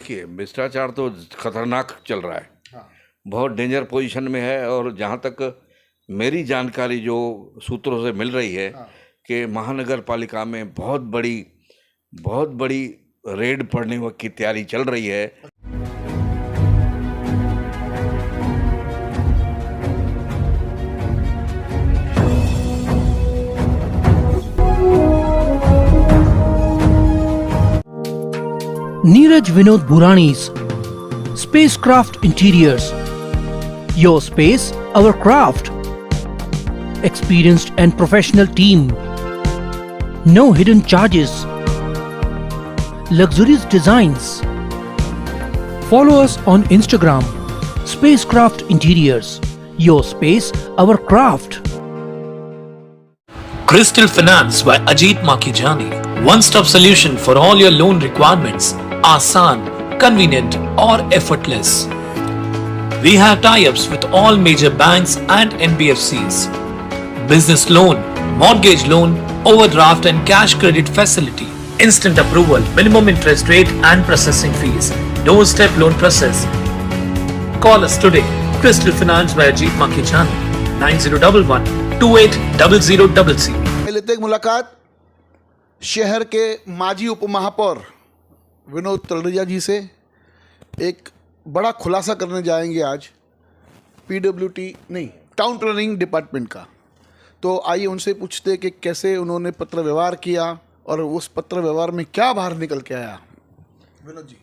देखिए, भ्रष्टाचार तो खतरनाक चल रहा है। हाँ। बहुत डेंजर पोजीशन में है। और जहाँ तक मेरी जानकारी जो सूत्रों से मिल रही है हाँ। कि महानगर पालिका में बहुत बड़ी रेड पड़ने की तैयारी चल रही है। Neeraj Vinod Burani's Spacecraft Interiors. Your space, our craft. Experienced and professional team. No hidden charges. Luxurious designs. Follow us on Instagram. Spacecraft Interiors. Your space, our craft. Crystal Finance by Ajit Makijani. One-stop solution for all your loan requirements. Asan, convenient or effortless. We have tie-ups with all major banks and NBFCs. Business loan, mortgage loan, overdraft and cash credit facility. Instant approval, minimum interest rate and processing fees. Doorstep loan process. Call us today. Crystal Finance by Ajit Makijani. 9011-280000. लेते एक मुलाकात शहर के माजी उप महापौर विनोद तलरेजा जी से। एक बड़ा खुलासा करने जाएंगे आज पीडब्ल्यूटी नहीं टाउन प्लानिंग डिपार्टमेंट का। तो आइए उनसे पूछते कि कैसे उन्होंने पत्र व्यवहार किया और उस पत्र व्यवहार में क्या बाहर निकल के आया। विनोद जी।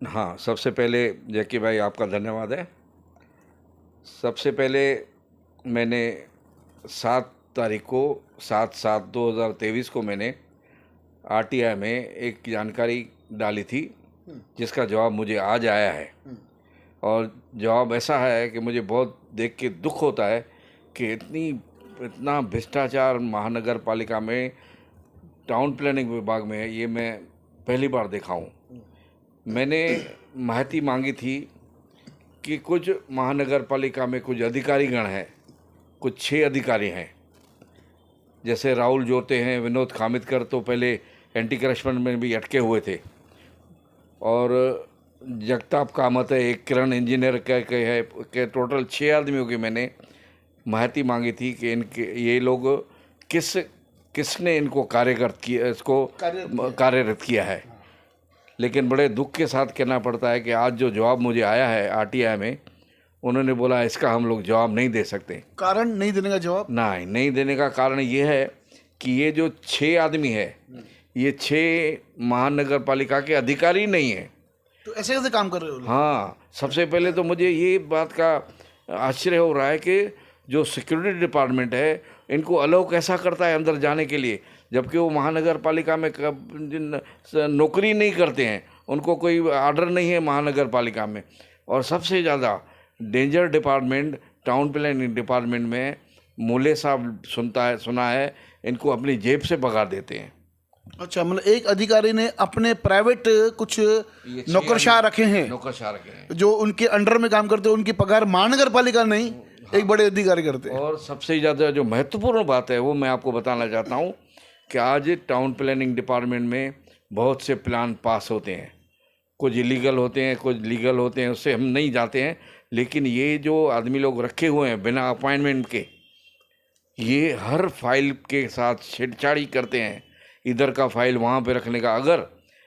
हाँ, सबसे पहले जैकी भाई आपका धन्यवाद है। सबसे पहले मैंने 7/7/2023 को मैंने आरटीआई में एक जानकारी डाली थी जिसका जवाब मुझे आज आया है। और जवाब ऐसा है कि मुझे बहुत देख के दुख होता है कि इतना भ्रष्टाचार महानगर पालिका में टाउन प्लानिंग विभाग में है, ये मैं पहली बार देखा हूँ। मैंने माहिती मांगी थी कि कुछ महानगर पालिका में कुछ अधिकारीगण हैं, कुछ 6 अधिकारी हैं, जैसे राहुल जोते हैं, विनोद खामिदकर तो पहले एंटी करप्शन में भी अटके हुए थे, और जगताप कामत है, एक किरण इंजीनियर के टोटल 6 आदमियों की मैंने माहिती मांगी थी कि ये लोग किसने इनको कार्यरत किया है। लेकिन बड़े दुख के साथ कहना पड़ता है कि आज जो जवाब मुझे आया है आरटीआई में, उन्होंने बोला इसका हम लोग जवाब नहीं दे सकते। कारण नहीं देने का जवाब? नहीं देने का कारण ये है कि ये जो 6 आदमी है, ये 6 महानगर पालिका के अधिकारी नहीं है। तो ऐसे कैसे काम कर रहे हो? हाँ, सबसे पहले तो मुझे ये बात का आश्चर्य हो रहा है कि जो सिक्योरिटी डिपार्टमेंट है इनको अलाउ कैसा करता है अंदर जाने के लिए, जबकि वो महानगर पालिका में नौकरी नहीं करते हैं, उनको कोई आर्डर नहीं है महानगर पालिका में। और सबसे ज़्यादा danger department town planning department में मूल्य साहब सुना है इनको अपनी जेब से पगार देते हैं। अच्छा, मतलब एक अधिकारी ने अपने प्राइवेट कुछ नौकरशाह रखे हैं जो उनके अंडर में काम करते हैं, उनकी पगार महानगर पालिका नहीं, हाँ, एक बड़े अधिकारी करते हैं। और सबसे ज़्यादा जो महत्वपूर्ण बात है वो मैं आपको बताना चाहता हूँ कि आज टाउन प्लानिंग डिपार्टमेंट में बहुत से प्लान पास होते हैं, कुछ इलीगल होते हैं, कुछ लीगल होते हैं, उससे हम नहीं जाते हैं। लेकिन ये जो आदमी लोग रखे हुए हैं बिना अपॉइंटमेंट के, ये हर फाइल के साथ छेड़छाड़ी करते हैं, इधर का फाइल वहाँ पे रखने का। अगर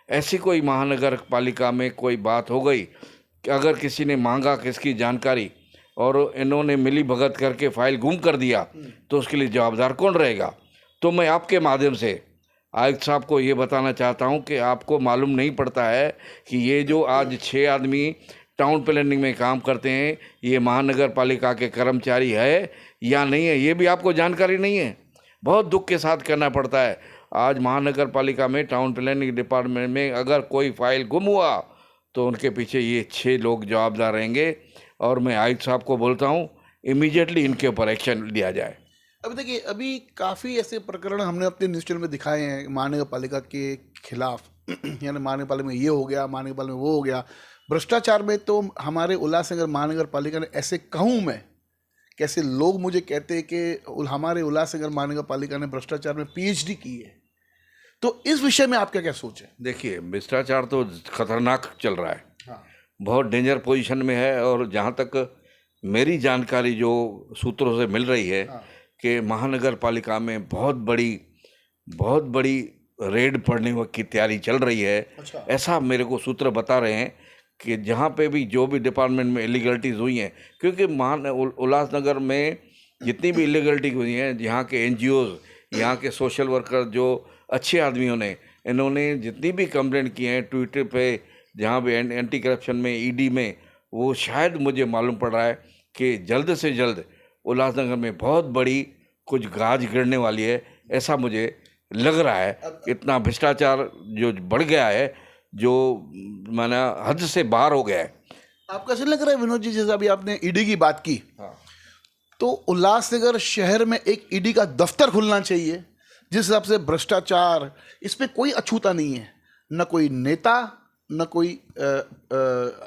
ऐसी कोई महानगर पालिका में कोई बात हो गई कि अगर किसी ने मांगा किसकी जानकारी और इन्होंने मिली भगत करके फाइल गुम कर दिया, तो उसके लिए जवाबदार कौन रहेगा? तो मैं आपके माध्यम से आयुक्त साहब को ये बताना चाहता हूँ कि आपको मालूम नहीं पड़ता है कि ये जो आज 6 आदमी टाउन प्लानिंग में काम करते हैं, ये महानगर पालिका के कर्मचारी है या नहीं है, ये भी आपको जानकारी नहीं है। बहुत दुख के साथ कहना पड़ता है, आज महानगर पालिका में टाउन प्लानिंग डिपार्टमेंट में अगर कोई फाइल गुम हुआ तो उनके पीछे ये 6 लोग जवाबदार रहेंगे। और मैं आयुक्त साहब को बोलता हूँ इमीडिएटली इनके ऊपर एक्शन लिया जाए। अभी देखिए, अभी काफ़ी ऐसे प्रकरण हमने अपने न्यूज़ चैनल में दिखाए हैं महानगर पालिका के खिलाफ, यानी महानगर पालिका में ये हो गया, महानगर पालिका में वो हो गया। भ्रष्टाचार में तो हमारे उल्लासनगर महानगर पालिका ने, ऐसे कहूँ मैं, कैसे लोग मुझे कहते हैं कि हमारे उल्लासनगर महानगर पालिका ने भ्रष्टाचार में पीएचडी की है। तो इस विषय में आपका क्या सोच है? देखिए, भ्रष्टाचार तो खतरनाक चल रहा है। बहुत डेंजर पोजीशन में है। और जहाँ तक मेरी जानकारी जो सूत्रों से मिल रही है कि महानगर पालिका में बहुत बड़ी रेड पड़ने की तैयारी चल रही है। ऐसा मेरे को सूत्र बता रहे हैं कि जहाँ पे भी जो भी डिपार्टमेंट में इलीगलिटीज़ हुई हैं, क्योंकि उल्लासनगर में जितनी भी इलीगलिटी हुई हैं, यहाँ के एनजीओज़, यहाँ के सोशल वर्कर, जो अच्छे आदमियों ने, इन्होंने जितनी भी कंप्लेंट की हैं ट्विटर पे, जहाँ भी एंटी करप्शन में, ईडी में, वो शायद मुझे मालूम पड़ रहा है कि जल्द से जल्द उल्लासनगर में बहुत बड़ी कुछ गाज गिरने वाली है, ऐसा मुझे लग रहा है। इतना भ्रष्टाचार जो बढ़ गया है, जो माना हद से बाहर हो गया है। आपको ऐसा लग रहा है विनोद जी, जैसे अभी आपने ईडी की बात की, तो उल्लासनगर शहर में एक ईडी का दफ्तर खुलना चाहिए, जिस हिसाब से भ्रष्टाचार, इस पे कोई अछूता नहीं है, न कोई नेता, न कोई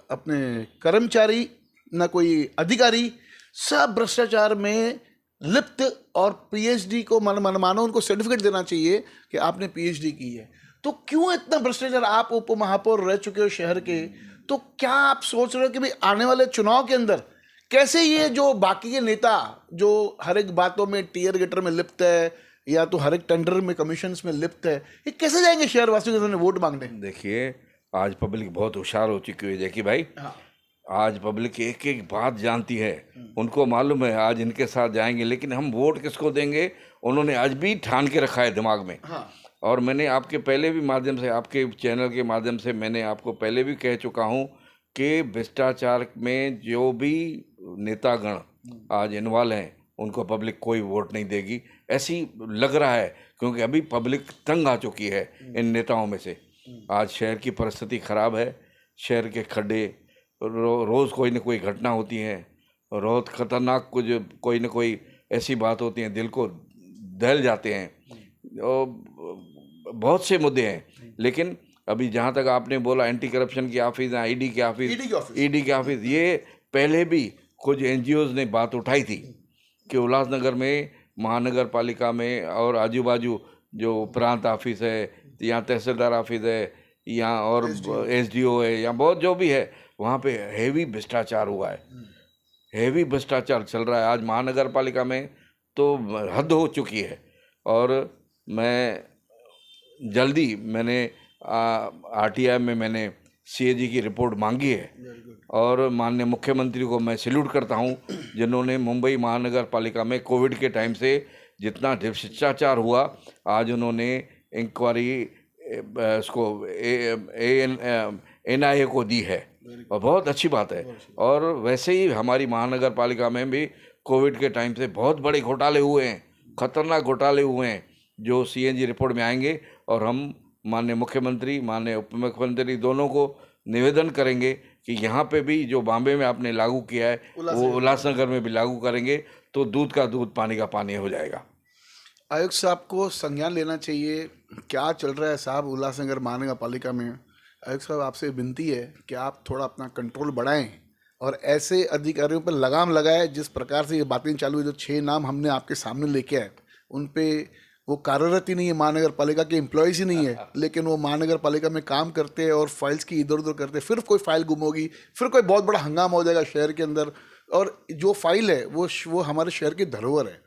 अपने कर्मचारी, न कोई अधिकारी, सब भ्रष्टाचार में लिप्त। और पीएचडी को मानो उनको सर्टिफिकेट देना चाहिए कि आपने पीएचडी की है। तो क्यों इतना भ्रष्टाचार? आप उप महापौर रह चुके हो शहर के, तो क्या आप सोच रहे हो कि भाई आने वाले चुनाव के अंदर कैसे ये जो बाकी के नेता जो हर एक बातों में टीयर गेटर में लिप्त है, या तो हर एक टेंडर में, कमीशंस में लिप्त है, ये कैसे जाएंगे शहर वासियों के सामने वोट मांगने? देखिए, आज पब्लिक बहुत होशियार हो चुकी है जैकी भाई। आज पब्लिक एक एक बात जानती है, उनको मालूम है आज इनके साथ जाएंगे, लेकिन हम वोट किसको देंगे उन्होंने आज भी ठान के रखा है दिमाग में। और मैंने आपके पहले भी माध्यम से, आपके चैनल के माध्यम से मैंने आपको पहले भी कह चुका हूँ कि भ्रष्टाचार में जो भी नेतागण आज इन्वॉल्व हैं, उनको पब्लिक कोई वोट नहीं देगी, ऐसी लग रहा है। क्योंकि अभी पब्लिक तंग आ चुकी है इन नेताओं में से। आज शहर की परिस्थिति ख़राब है, शहर के खड्डे, रोज़ कोई न कोई घटना होती है, रोज़ ख़तरनाक कुछ कोई न कोई ऐसी बात होती है, दिल को दहल जाते हैं। और बहुत से मुद्दे हैं। लेकिन अभी जहाँ तक आपने बोला एंटी करप्शन की ऑफिस, ईडी के ऑफिस, ये पहले भी कुछ एनजीओज़ ने बात उठाई थी कि उल्लासनगर में महानगर पालिका में और आजू बाजू जो प्रांत ऑफिस है, यहाँ तहसीलदार ऑफिस है, यहाँ और एसडीओ है, यहाँ बहुत जो भी है, वहाँ पे हेवी भ्रष्टाचार हुआ है, हेवी भ्रष्टाचार चल रहा है आज महानगर पालिका में, तो हद हो चुकी है। और मैं जल्दी मैंने आरटीआई में मैंने सीएजी की रिपोर्ट मांगी है। और माननीय मुख्यमंत्री को मैं सैल्यूट करता हूँ, जिन्होंने मुंबई महानगर पालिका में कोविड के टाइम से जितना भ्रष्टाचार हुआ, आज उन्होंने इंक्वायरी इसको NIA को दी है, और बहुत अच्छी बात है। और वैसे ही हमारी महानगर पालिका में भी कोविड के टाइम से बहुत बड़े घोटाले हुए हैं, खतरनाक घोटाले हुए हैं, जो CAG रिपोर्ट में आएंगे। और हम माननीय मुख्यमंत्री, माननीय उप मुख्यमंत्री दोनों को निवेदन करेंगे कि यहाँ पे भी जो बॉम्बे में आपने लागू किया है, वो उल्लासनगर में भी लागू करेंगे, तो दूध का दूध, पानी का पानी हो जाएगा। आयुक्त साहब को संज्ञान लेना चाहिए, क्या चल रहा है साहब उल्लासनगर महानगर पालिका में। आयुक्त साहब, आपसे विनती है कि आप थोड़ा अपना कंट्रोल बढ़ाएं और ऐसे अधिकारियों पर लगाम लगाए। जिस प्रकार से ये बातें चालू है, जो 6 नाम हमने आपके सामने लेके आए, उन पे वो कार्यरत ही नहीं है, महानगर पालिका के एम्प्लॉयज़ ही नहीं है, लेकिन वो महानगर पालिका में काम करते हैं और फाइल्स की इधर उधर करते हैं। फिर कोई फाइल गुम होगी, फिर कोई बहुत बड़ा हंगामा हो जाएगा शहर के अंदर। और जो फाइल है वो हमारे शहर की धरोहर है,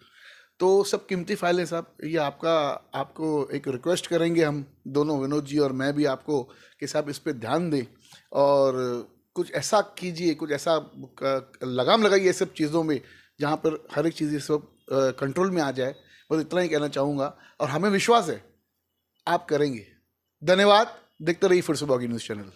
तो सब कीमती फाइल है साहब। ये आपको एक रिक्वेस्ट करेंगे हम दोनों, विनोद जी और मैं भी, आपको कि साहब इस पर ध्यान दें और कुछ ऐसा कीजिए, कुछ ऐसा लगाम लगाइए सब चीज़ों में, जहाँ पर हर एक चीज़ सब कंट्रोल में आ जाए। बस इतना ही कहना चाहूँगा, और हमें विश्वास है आप करेंगे। धन्यवाद। देखते रहिए फिर से बागी न्यूज़ चैनल।